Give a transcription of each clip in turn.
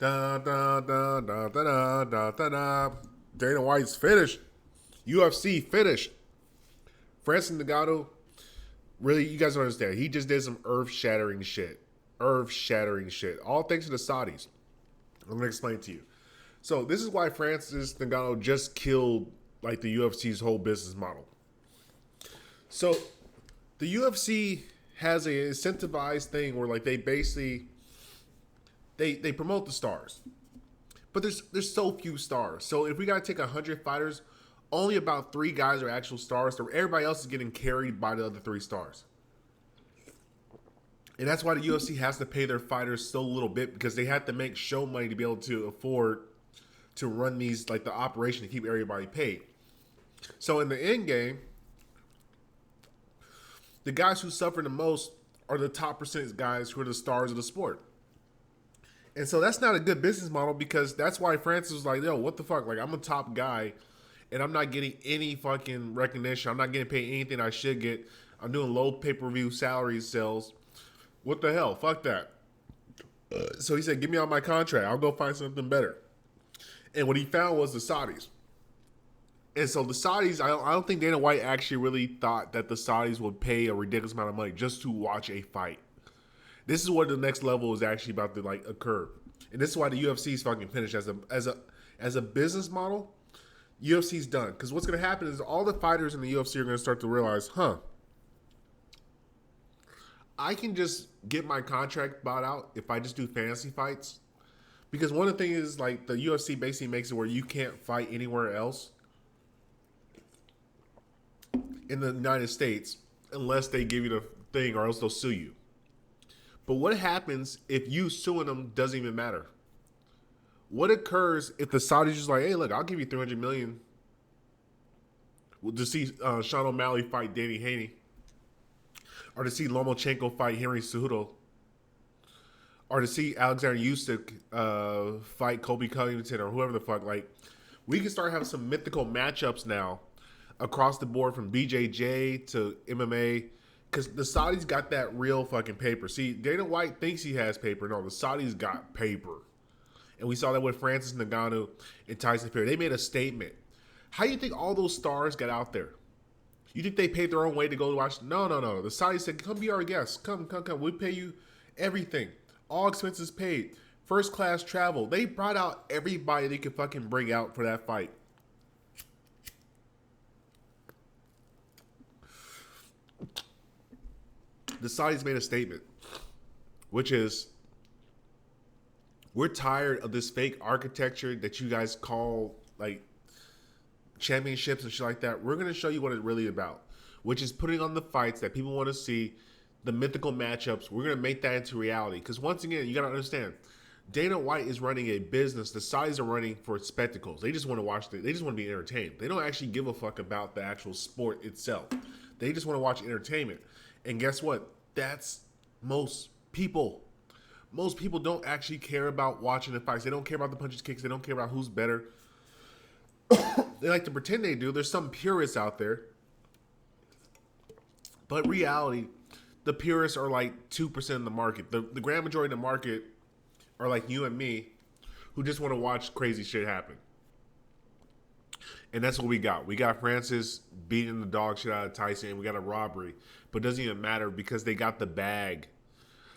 Da, da, da, da, da, da, da, da, da. Dana White's finished. UFC finished. Francis Ngannou, really, you guys don't understand. He just did some earth-shattering shit. Earth-shattering shit. All thanks to the Saudis. I'm going to explain to you. So this is why Francis Ngannou just killed like the UFC's whole business model. So the UFC has a incentivized thing where like they basically they promote the stars. But there's so few stars. So if we gotta take 100 fighters, only about 3 guys are actual stars. So everybody else is getting carried by the other 3 stars. And that's why the UFC has to pay their fighters so little bit because they have to make show money to be able to afford to run these like the operation to keep everybody paid. So in the end game, the guys who suffer the most are the top percentage guys who are the stars of the sport. And so that's not a good business model because that's why Francis was like, yo, what the fuck? Like, I'm a top guy and I'm not getting any fucking recognition. I'm not getting paid anything I should get. I'm doing low pay-per-view salary sales. What the hell? Fuck that. So he said, give me all my contract. I'll go find something better. And what he found was the Saudis. And so the Saudis, I don't think Dana White actually really thought that the Saudis would pay a ridiculous amount of money just to watch a fight. This is what the next level is actually about to like occur. And this is why the UFC is fucking finished as a business model. UFC's done. Because what's going to happen is all the fighters in the UFC are going to start to realize, I can just get my contract bought out if I just do fantasy fights. Because one of the things is like the UFC basically makes it where you can't fight anywhere else in the United States unless they give you the thing or else they'll sue you. But what happens if you suing them doesn't even matter? What occurs if the Saudis just like, hey, look, I'll give you $300 million to see Sean O'Malley fight Danny Haney, or to see Lomachenko fight Henry Cejudo, or to see Alexander Usyk fight Colby Covington or whoever the fuck. Like, we can start having some mythical matchups now across the board from BJJ to MMA. Because the Saudis got that real fucking paper. See, Dana White thinks he has paper. No, the Saudis got paper. And we saw that with Francis Ngannou and Tyson Fury. They made a statement. How do you think all those stars got out there? You think they paid their own way to go watch? No. The Saudis said, come be our guest. Come. We'll pay you everything. All expenses paid. First class travel. They brought out everybody they could fucking bring out for that fight. The Saudis made a statement, which is, we're tired of this fake architecture that you guys call like championships and shit like that. We're going to show you what it's really about, which is putting on the fights that people want to see, the mythical matchups. We're going to make that into reality. Because once again, you got to understand, Dana White is running a business. The Saudis are running for spectacles. They just want to watch they just want to be entertained. They don't actually give a fuck about the actual sport itself. They just want to watch entertainment. And guess what? That's most people. Most people don't actually care about watching the fights. They don't care about the punches, kicks. They don't care about who's better. They like to pretend they do. There's some purists out there. But reality, the purists are like 2% of the market. The grand majority of the market are like you and me who just want to watch crazy shit happen. And that's what we got. We got Francis beating the dog shit out of Tyson, and we got a robbery. But it doesn't even matter because they got the bag.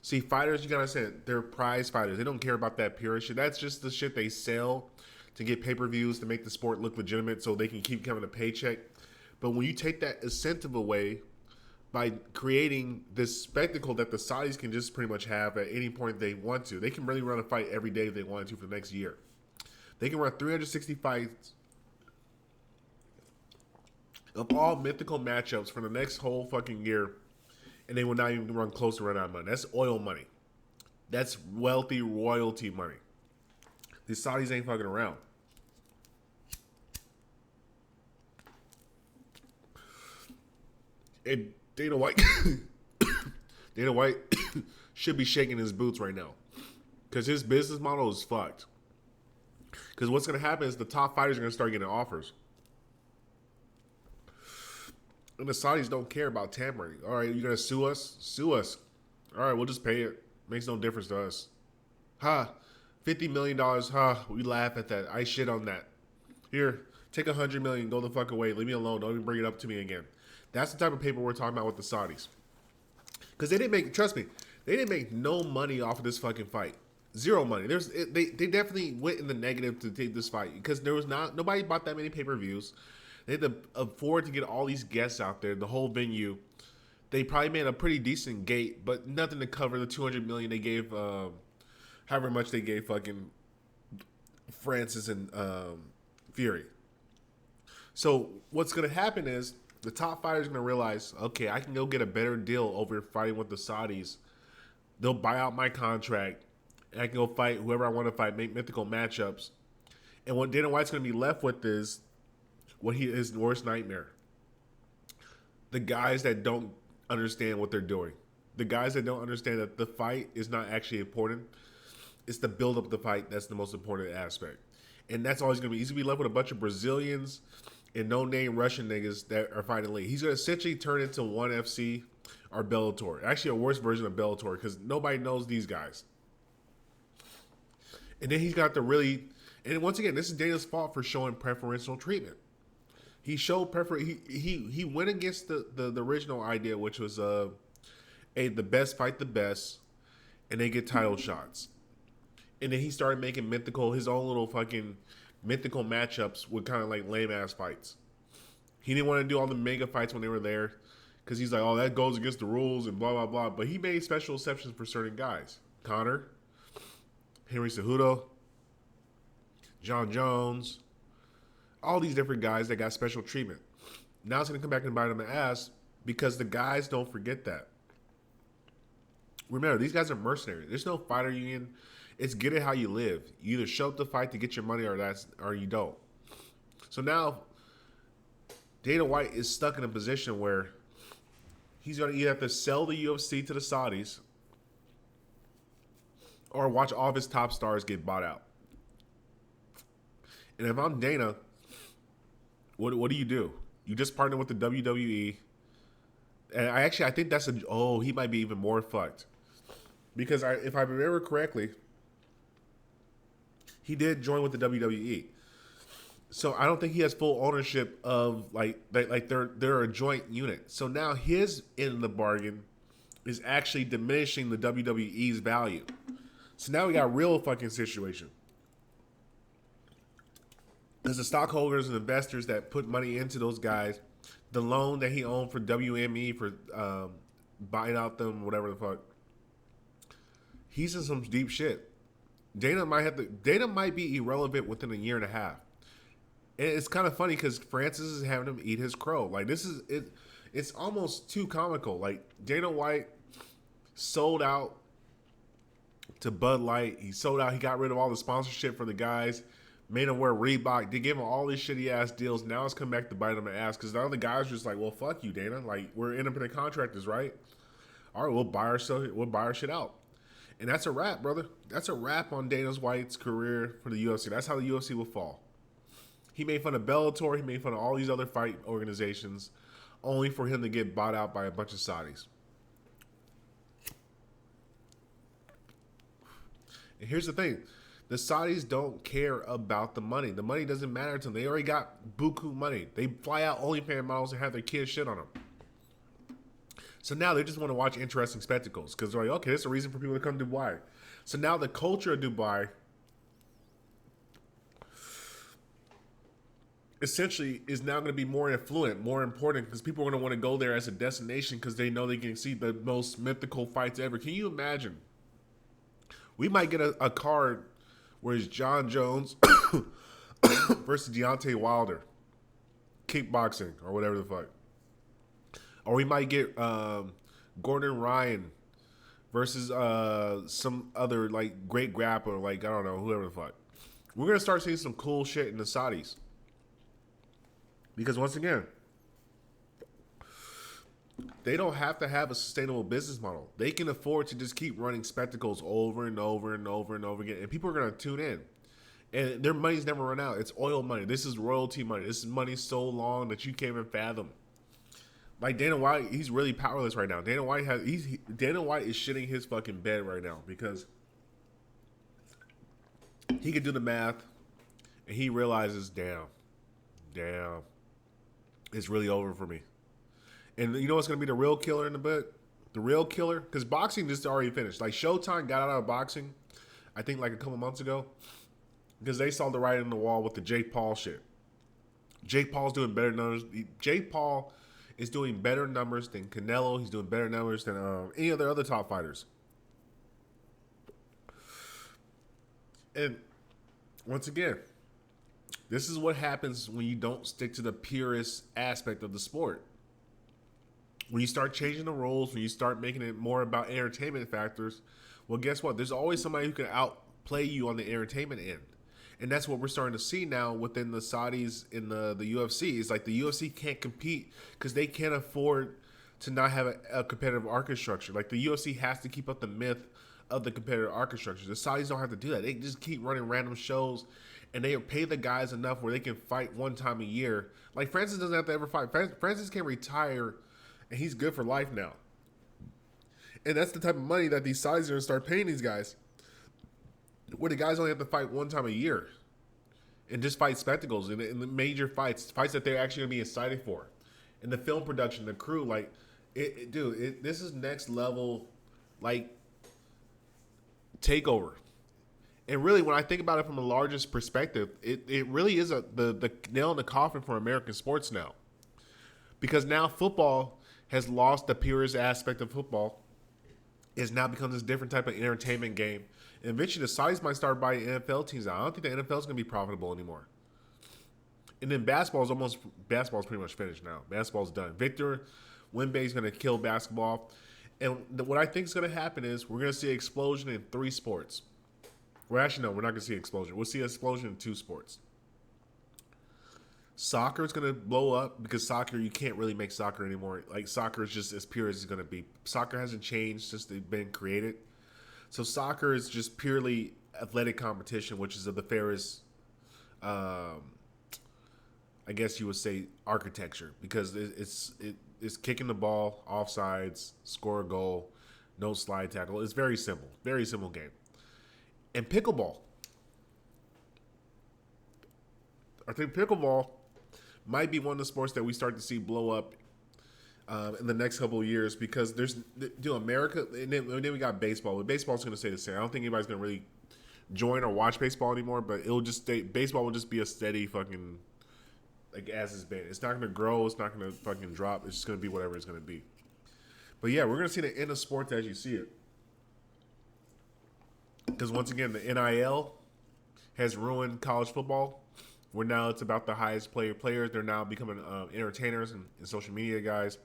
See, fighters, you gotta say, they're prize fighters. They don't care about that pure shit. That's just the shit they sell to get pay-per-views to make the sport look legitimate so they can keep coming a paycheck. But when you take that incentive away by creating this spectacle that the Saudis can just pretty much have at any point they want to, they can really run a fight every day if they want to for the next year. They can run 360 fights of all mythical matchups for the next whole fucking year, and they will not even run close to run out of money. That's oil money. That's wealthy royalty money. These Saudis ain't fucking around. And Dana White should be shaking his boots right now because his business model is fucked. Because what's going to happen is the top fighters are going to start getting offers. And the Saudis don't care about tampering. All right, you going to sue us? Sue us. All right, we'll just pay it. Makes no difference to us. $50 million. Huh? We laugh at that. I shit on that. Here, take $100 million. Go the fuck away. Leave me alone. Don't even bring it up to me again. That's the type of paper we're talking about with the Saudis. Because they didn't make. Trust me, they didn't make no money off of this fucking fight. Zero money. They definitely went in the negative to take this fight because there was nobody bought that many pay-per-views. They had to afford to get all these guests out there, the whole venue. They probably made a pretty decent gate, but nothing to cover the $200 million they gave. However much they gave fucking Francis and Fury. So what's gonna happen is the top fighters are gonna realize, okay, I can go get a better deal over fighting with the Saudis. They'll buy out my contract, and I can go fight whoever I want to fight, make mythical matchups. And what Dana White's gonna be left with is his worst nightmare. The guys that don't understand what they're doing. The guys that don't understand that the fight is not actually important. It's the build up of the fight that's the most important aspect. And that's all he's going to be. He's going to be left with a bunch of Brazilians and no-name Russian niggas that are fighting league. He's going to essentially turn into ONE FC or Bellator. Actually, a worse version of Bellator because nobody knows these guys. And then he's got to really... And once again, this is Dana's fault for showing preferential treatment. He showed he went against the original idea, which was the best fight the best, and they get title shots. And then he started making his own little fucking mythical matchups with kind of like lame ass fights. He didn't want to do all the mega fights when they were there because he's like, oh, that goes against the rules and blah blah blah. But he made special exceptions for certain guys: Connor, Henry Cejudo, John Jones. All these different guys that got special treatment. Now it's going to come back and bite them in the ass because the guys don't forget that. Remember, these guys are mercenaries. There's no fighter union. It's get it how you live. You either show up to fight to get your money or you don't. So now Dana White is stuck in a position where he's going to either have to sell the UFC to the Saudis or watch all of his top stars get bought out. And if I'm Dana... What do? You just partner with the WWE. And I think that's he might be even more fucked. Because if I remember correctly, he did join with the WWE. So I don't think he has full ownership of like they're a joint unit. So now his end of the bargain is actually diminishing the WWE's value. So now we got a real fucking situation. Because the stockholders and investors that put money into those guys, the loan that he owned for WME for buying out them, whatever the fuck, he's in some deep shit. Dana might be irrelevant within a year and a half. And it's kind of funny because Francis is having him eat his crow. Like this is it. It's almost too comical. Like Dana White sold out to Bud Light. He sold out. He got rid of all the sponsorship for the guys. Made him wear Reebok. They gave him all these shitty ass deals. Now it's come back to bite him in the ass because the other guys are just like, well, fuck you, Dana. Like we're independent contractors, right? All right, we'll buy our shit out, and that's a wrap, brother. That's a wrap on Dana White's career for the UFC. That's how the UFC will fall. He made fun of Bellator. He made fun of all these other fight organizations, only for him to get bought out by a bunch of Saudis. And here's the thing. The Saudis don't care about the money. The money doesn't matter to them. They already got buku money. They fly out OnlyFans models and have their kids shit on them. So now they just want to watch interesting spectacles because they're like, okay, that's a reason for people to come to Dubai. So now the culture of Dubai essentially is now going to be more affluent, more important because people are going to want to go there as a destination because they know they can see the most mythical fights ever. Can you imagine? We might get a card where it's John Jones versus Deontay Wilder, kickboxing or whatever the fuck. Or we might get Gordon Ryan versus some other like great grappler, like I don't know, whoever the fuck. We're gonna start seeing some cool shit in the Saudis because once again, they don't have to have a sustainable business model. They can afford to just keep running spectacles over and over and over and over again. And people are going to tune in. And their money's never run out. It's oil money. This is royalty money. This is money so long that you can't even fathom. Like Dana White, he's really powerless right now. Dana White is shitting his fucking bed right now because he could do the math, and he realizes, damn, it's really over for me. And you know what's going to be the real killer in the book? The real killer? Because boxing just already finished. Like, Showtime got out of boxing, I think, like a couple months ago, because they saw the writing on the wall with the Jake Paul shit. Jake Paul's doing better numbers. Jake Paul is doing better numbers than Canelo. He's doing better numbers than any other top fighters. And once again, this is what happens when you don't stick to the purest aspect of the sport. When you start changing the rules, when you start making it more about entertainment factors, well, guess what? There's always somebody who can outplay you on the entertainment end. And that's what we're starting to see now within the Saudis in the UFC. It's like the UFC can't compete because they can't afford to not have a competitive market structure. Like, the UFC has to keep up the myth of the competitive market structure. The Saudis don't have to do that. They just keep running random shows, and they pay the guys enough where they can fight one time a year. Like, Francis doesn't have to ever fight. Francis can retire, and he's good for life now. And that's the type of money that these Saudis are going to start paying these guys, where the guys only have to fight one time a year and just fight spectacles and the major fights that they're actually going to be excited for. And the film production, the crew, like, this is next level, like, takeover. And really, when I think about it from the largest perspective, it really is the nail in the coffin for American sports now. Because now football has lost the purest aspect of football. It's now become this different type of entertainment game. And eventually the Saudis might start buying NFL teams out. I don't think the NFL is going to be profitable anymore. And then basketball's pretty much finished now. Basketball's done. Victor Wembanyama is going to kill basketball. And what I think is going to happen is we're going to see an explosion in 3 sports. Well, actually, no, we're not going to see an explosion. We'll see an explosion in 2 sports. Soccer is going to blow up because soccer, you can't really make soccer anymore. Like, soccer is just as pure as it's going to be. Soccer hasn't changed since they've been created. So soccer is just purely athletic competition, which is of the fairest, I guess you would say, architecture, because it's kicking the ball, offsides, score a goal, no slide tackle. It's very simple game. And pickleball. I think pickleball might be one of the sports that we start to see blow up in the next couple of years, because America, and then we got baseball. But baseball's going to stay the same. I don't think anybody's going to really join or watch baseball anymore, but it'll just stay. Baseball will just be a steady fucking, like, as it's been. It's not going to grow. It's not going to fucking drop. It's just going to be whatever it's going to be. But yeah, we're going to see the end of sports as you see it. Because once again, the NIL has ruined college football, where now it's about the highest players. They're now becoming entertainers and social media guys.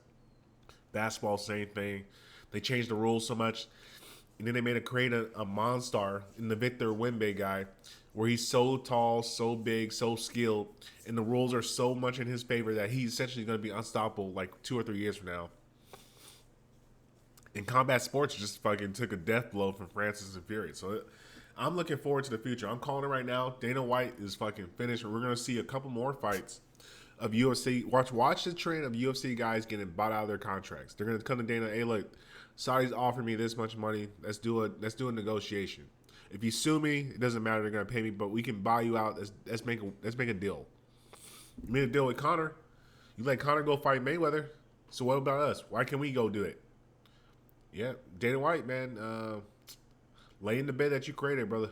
Basketball, same thing. They changed the rules so much. And then they create a monster in the Victor Wembanyama guy, where he's so tall, so big, so skilled, and the rules are so much in his favor that he's essentially going to be unstoppable like 2 or 3 years from now. And combat sports just fucking took a death blow from Francis and Fury. So I'm looking forward to the future. I'm calling it right now. Dana White is fucking finished. We're going to see a couple more fights of UFC. Watch the trend of UFC guys getting bought out of their contracts. They're going to come to Dana, hey, look, Saudi's offered me this much money. Let's do a negotiation. If you sue me, it doesn't matter. They're going to pay me, but we can buy you out. Let's make a deal. You made a deal with Conor. You let Conor go fight Mayweather. So what about us? Why can't we go do it? Yeah, Dana White, man, lay in the bed that you created, brother.